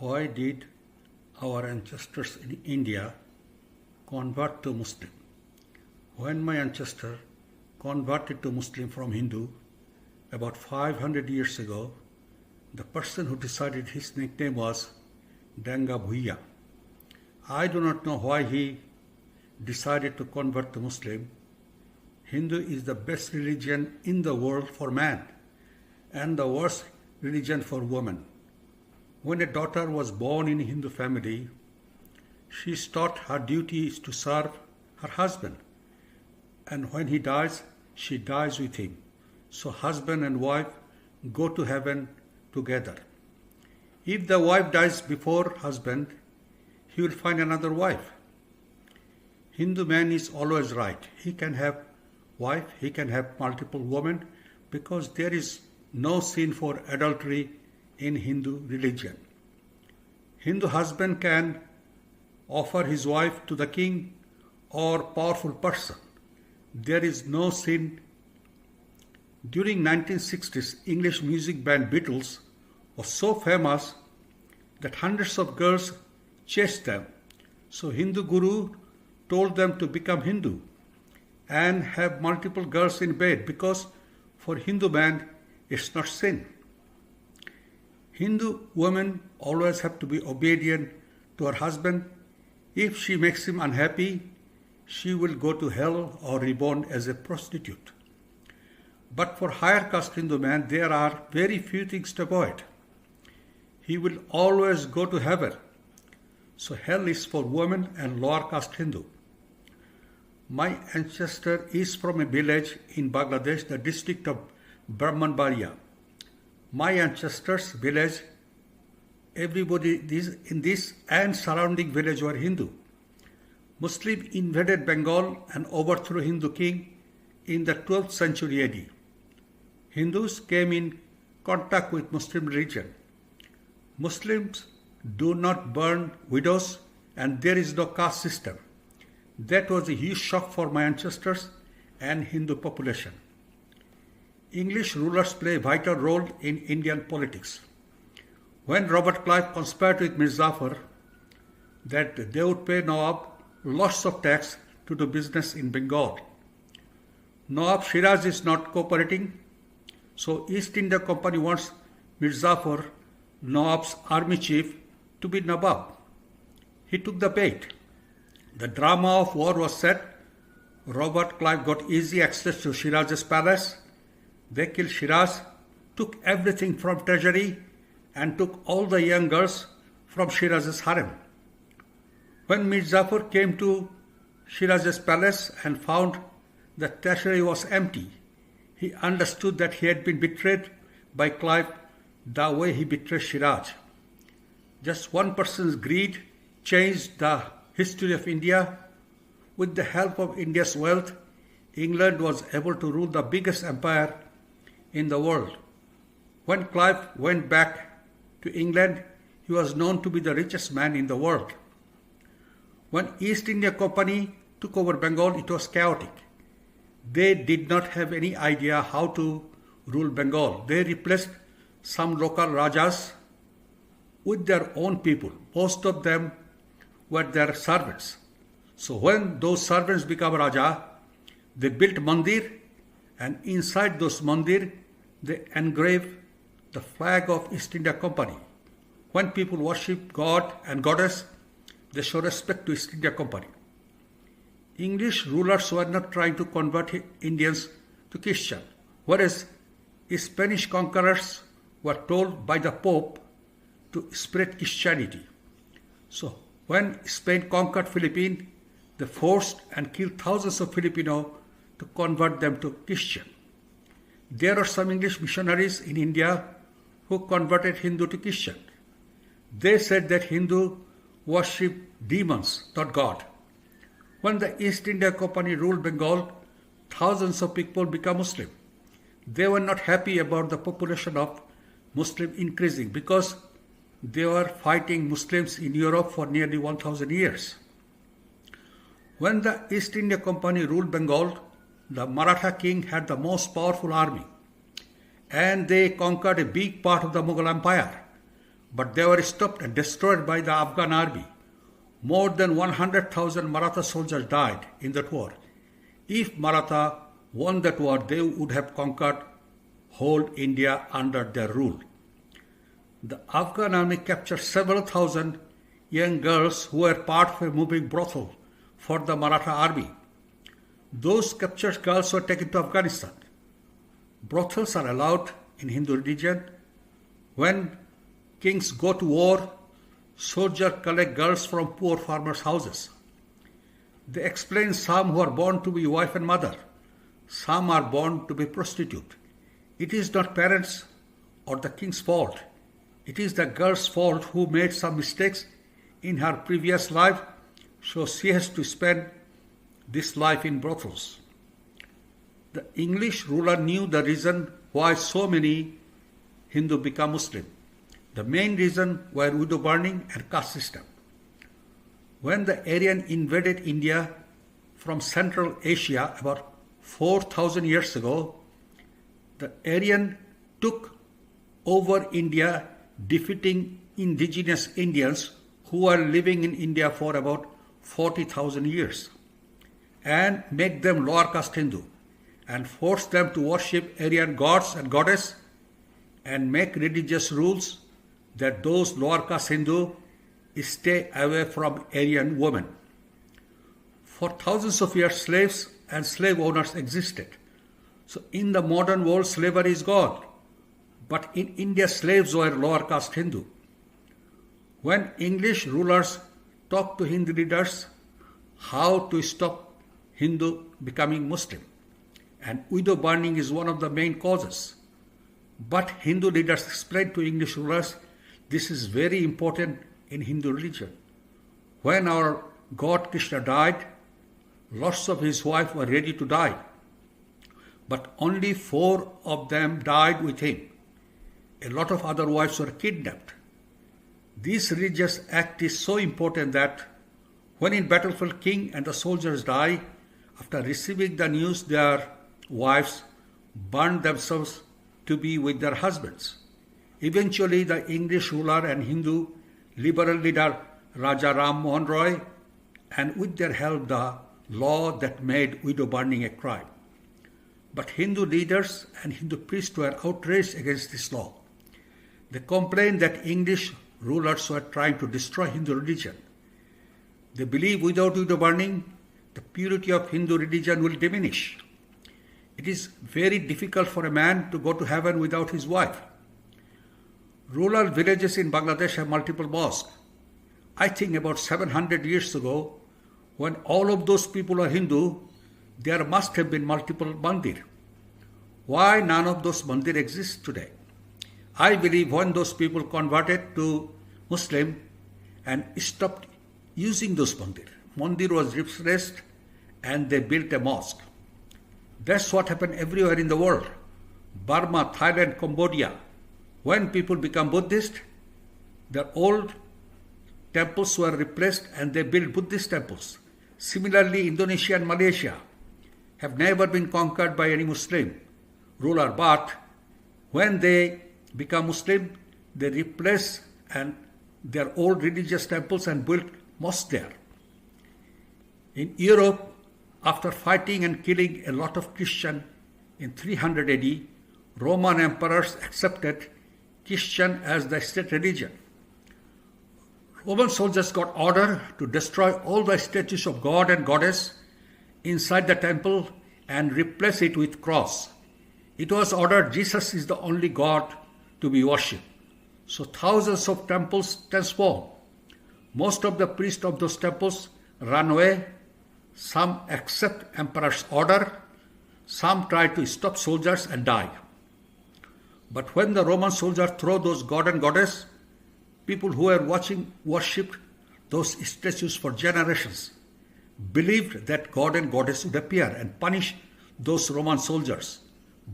Why did our ancestors in India convert to Muslim? When my ancestor converted to Muslim from Hindu about 500 years ago, the person who decided his nickname was Danga Bhuiya. I do not know why he decided to convert to Muslim. Hindu is the best religion in the world for man and the worst religion for woman. When a daughter was born in a Hindu family, she is taught her duty is to serve her husband, and when he dies, she dies with him. So husband and wife go to heaven together. If the wife dies before husband, he will find another wife. Hindu man is always right. He can have wife, he can have multiple women, because there is no sin for adultery in Hindu religion. Hindu husband can offer his wife to the king or powerful person. There is no sin. During 1960s, English music band Beatles was so famous that hundreds of girls chased them. So Hindu guru told them to become Hindu and have multiple girls in bed, because for Hindu man it's not sin. Hindu women always have to be obedient to her husband. If she makes him unhappy, she will go to hell or reborn as a prostitute. But for higher caste Hindu man, there are very few things to avoid. He will always go to heaven. So hell is for women and lower caste Hindu. My ancestor is from a village in Bangladesh, the district of Brahmanbaria. My ancestors' village, everybody in this and surrounding village were Hindu. Muslim invaded Bengal and overthrew Hindu king in the 12th century AD. Hindus came in contact with Muslim religion. Muslims do not burn widows and there is no caste system. That was a huge shock for my ancestors and Hindu population. English rulers play a vital role in Indian politics. When Robert Clive conspired with Mir Jafar that they would pay Nawab lots of tax to do business in Bengal, Nawab Shiraz is not cooperating, so East India Company wants Mir Jafar, Nawab's army chief, to be Nawab. He took the bait. The drama of war was set. Robert Clive got easy access to Shiraz's palace. They killed Shiraz, took everything from treasury, and took all the young girls from Shiraz's harem. When Mir Jafar came to Shiraz's palace and found the treasury was empty, he understood that he had been betrayed by Clive the way he betrayed Shiraz. Just one person's greed changed the history of India. With the help of India's wealth, England was able to rule the biggest empire in the world. When Clive went back to England, he was known to be the richest man in the world. When East India Company took over Bengal, it was chaotic. They did not have any idea how to rule Bengal. They replaced some local rajas with their own people. Most of them were their servants. So when those servants became Raja, they built mandir, and inside those mandir, they engraved the flag of East India Company. When people worship God and Goddess, they show respect to East India Company. English rulers were not trying to convert Indians to Christian, whereas Spanish conquerors were told by the Pope to spread Christianity. So when Spain conquered Philippines, they forced and killed thousands of Filipinos to convert them to Christian. There are some English missionaries in India who converted Hindu to Christian. They said that Hindu worship demons, not God. When the East India Company ruled Bengal, thousands of people became Muslim. They were not happy about the population of Muslim increasing because they were fighting Muslims in Europe for nearly 1,000 years. When the East India Company ruled Bengal, the Maratha king had the most powerful army and they conquered a big part of the Mughal Empire. but they were stopped and destroyed by the Afghan army. More than 100,000 Maratha soldiers died in that war. If Maratha won that war, they would have conquered whole India under their rule. The Afghan army captured several thousand young girls who were part of a moving brothel for the Maratha army. Those captured girls were taken to Afghanistan. Brothels are allowed in Hindu religion. When kings go to war, soldiers collect girls from poor farmers' houses. They explain some who are born to be wife and mother. Some are born to be prostitute. It is not parents or the king's fault. It is the girl's fault who made some mistakes in her previous life, so she has to spend this life in brothels. The English ruler knew the reason why so many Hindu become Muslim. The main reason were widow burning and caste system. When the Aryan invaded India from Central Asia about 4,000 years ago, the Aryan took over India, defeating indigenous Indians who were living in India for about 40,000 years, and make them lower caste Hindu, and force them to worship Aryan gods and goddesses, and make religious rules that those lower caste Hindu stay away from Aryan women. For thousands of years, slaves and slave owners existed. So in the modern world, slavery is gone. But in India, slaves were lower caste Hindu. When English rulers talked to Hindu leaders how to stop Hindu becoming Muslim, and widow burning is one of the main causes. But Hindu leaders explained to English rulers, this is very important in Hindu religion. When our God Krishna died, lots of his wives were ready to die, but only 4 of them died with him. A lot of other wives were kidnapped. This religious act is so important that when in battlefield king and the soldiers die, after receiving the news, their wives burned themselves to be with their husbands. Eventually, the English ruler and Hindu liberal leader Raja Ram Mohan Roy, and with their help, the law that made widow burning a crime. But Hindu leaders and Hindu priests were outraged against this law. They complained that English rulers were trying to destroy Hindu religion. They believe without widow burning, the purity of Hindu religion will diminish. It is very difficult for a man to go to heaven without his wife. Rural villages in Bangladesh have multiple mosques. I think about 700 years ago, when all of those people are Hindu, there must have been multiple mandir. Why none of those mandir exist today? I believe when those people converted to Muslim and stopped using those mandir was replaced and they built a mosque. That's what happened everywhere in the world. Burma, Thailand, Cambodia. When people become Buddhist, their old temples were replaced and they built Buddhist temples. Similarly, Indonesia and Malaysia have never been conquered by any Muslim ruler, but when they become Muslim, they replace their old religious temples and build mosques there. In Europe, after fighting and killing a lot of Christians in 300 AD, Roman emperors accepted Christian as the state religion. Roman soldiers got order to destroy all the statues of God and Goddess inside the temple and replace it with cross. It was ordered Jesus is the only God to be worshipped. So thousands of temples transformed. Most of the priests of those temples ran away. Some accept emperor's order. Some tried to stop soldiers and died. But when the Roman soldiers threw those god and goddess, people who were watching worshipped those statues for generations, believed that God and goddess would appear and punish those Roman soldiers.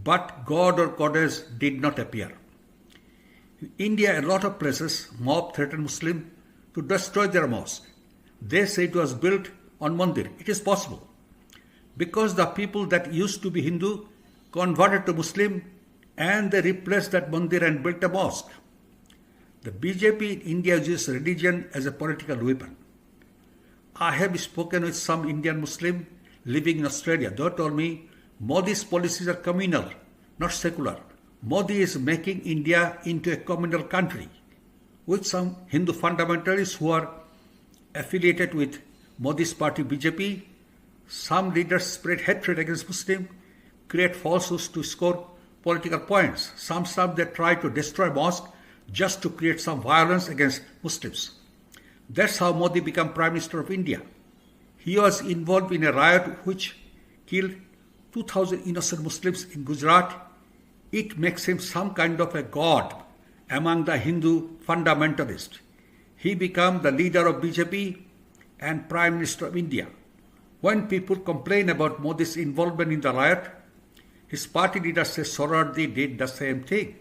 But God or goddess did not appear. In India, a lot of places, mob threatened Muslims to destroy their mosque. They say it was built on mandir. It is possible. Because the people that used to be Hindu converted to Muslim and they replaced that mandir and built a mosque. The BJP in India uses religion as a political weapon. I have spoken with some Indian Muslim living in Australia. They told me Modi's policies are communal, not secular. Modi is making India into a communal country, with some Hindu fundamentalists who are affiliated with Modi's party BJP. Some leaders spread hatred against Muslims, create falsehoods to score political points. Some that try to destroy mosques just to create some violence against Muslims. That's how Modi became Prime Minister of India. He was involved in a riot which killed 2,000 innocent Muslims in Gujarat. It makes him some kind of a god among the Hindu fundamentalists. He became the leader of BJP and Prime Minister of India. When people complain about Modi's involvement in the riot, his party leader says Sohrabji did the same thing.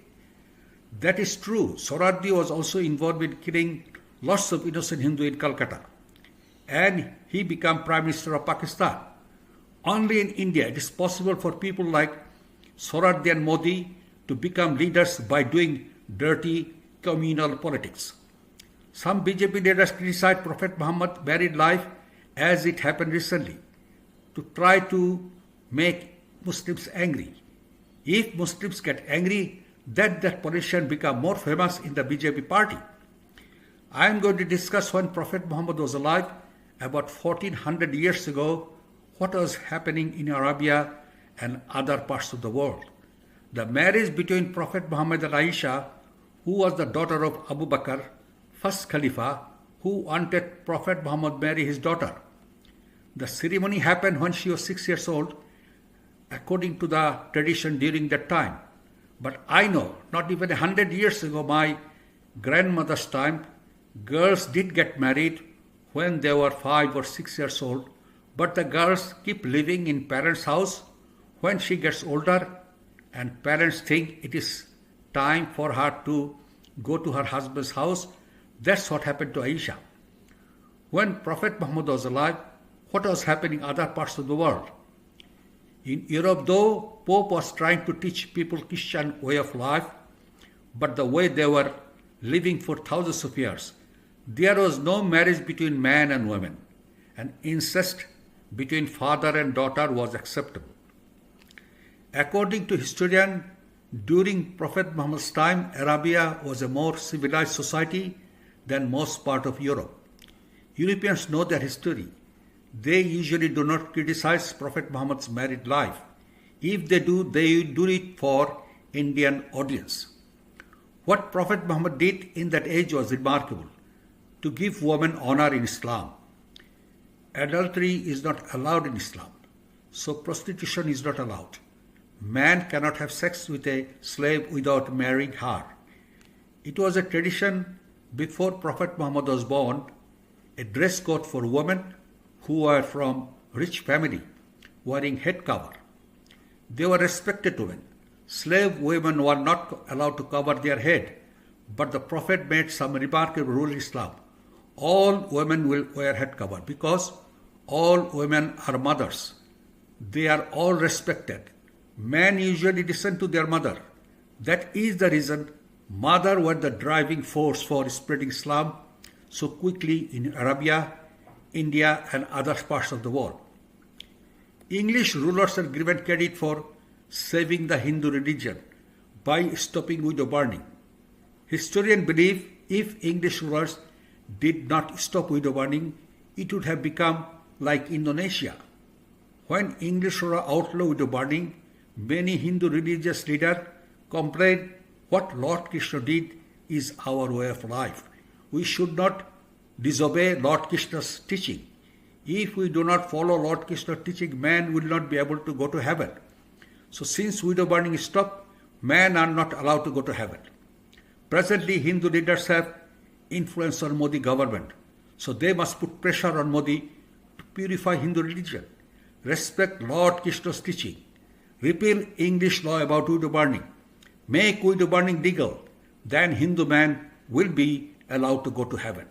That is true. Sohrabji was also involved in killing lots of innocent Hindus in Calcutta. And he became Prime Minister of Pakistan. Only in India it is possible for people like Sohrabji and Modi to become leaders by doing dirty communal politics. Some BJP leaders criticize Prophet Muhammad's married life as it happened recently to try to make Muslims angry. If Muslims get angry, then that politician become more famous in the BJP party. I am going to discuss when Prophet Muhammad was alive, about 1400 years ago, what was happening in Arabia and other parts of the world. The marriage between Prophet Muhammad and Aisha, who was the daughter of Abu Bakr, first Khalifa, who wanted Prophet Muhammad marry his daughter. The ceremony happened when she was 6 years old, according to the tradition during that time. But I know, not even 100 years ago, my grandmother's time, girls did get married when they were 5 or 6 years old, but the girls keep living in parents' house. When she gets older and parents think it is time for her to go to her husband's house, that's what happened to Aisha. When Prophet Muhammad was alive, what was happening in other parts of the world? In Europe, though, Pope was trying to teach people Christian way of life, but the way they were living for thousands of years, there was no marriage between man and woman, and incest between father and daughter was acceptable. According to historians, during Prophet Muhammad's time, Arabia was a more civilized society than most part of Europe. Europeans know their history. They usually do not criticize Prophet Muhammad's married life. If they do it for Indian audience. What Prophet Muhammad did in that age was remarkable, to give women honor in Islam. Adultery is not allowed in Islam, so prostitution is not allowed. Man cannot have sex with a slave without marrying her. It was a tradition before Prophet Muhammad was born, a dress code for women who were from rich family, wearing head cover. They were respected women. Slave women were not allowed to cover their head, but the Prophet made some remarkable rule in Islam. All women will wear head cover because all women are mothers. They are all respected. Men usually listen to their mother. That is the reason mother was the driving force for spreading Islam so quickly in Arabia, India and other parts of the world. English rulers are given credit for saving the Hindu religion by stopping widow burning. Historians believe if English rulers did not stop widow burning, it would have become like Indonesia. When English rulers outlawed widow burning, many Hindu religious leaders complained what Lord Krishna did is our way of life. We should not disobey Lord Krishna's teaching. If we do not follow Lord Krishna's teaching, man will not be able to go to heaven. So since widow burning is stopped, men are not allowed to go to heaven. Presently, Hindu leaders have influence on Modi government. So they must put pressure on Modi to purify Hindu religion, respect Lord Krishna's teaching, repeal English law about widow burning, make widow burning legal. Then Hindu man will be allowed to go to heaven.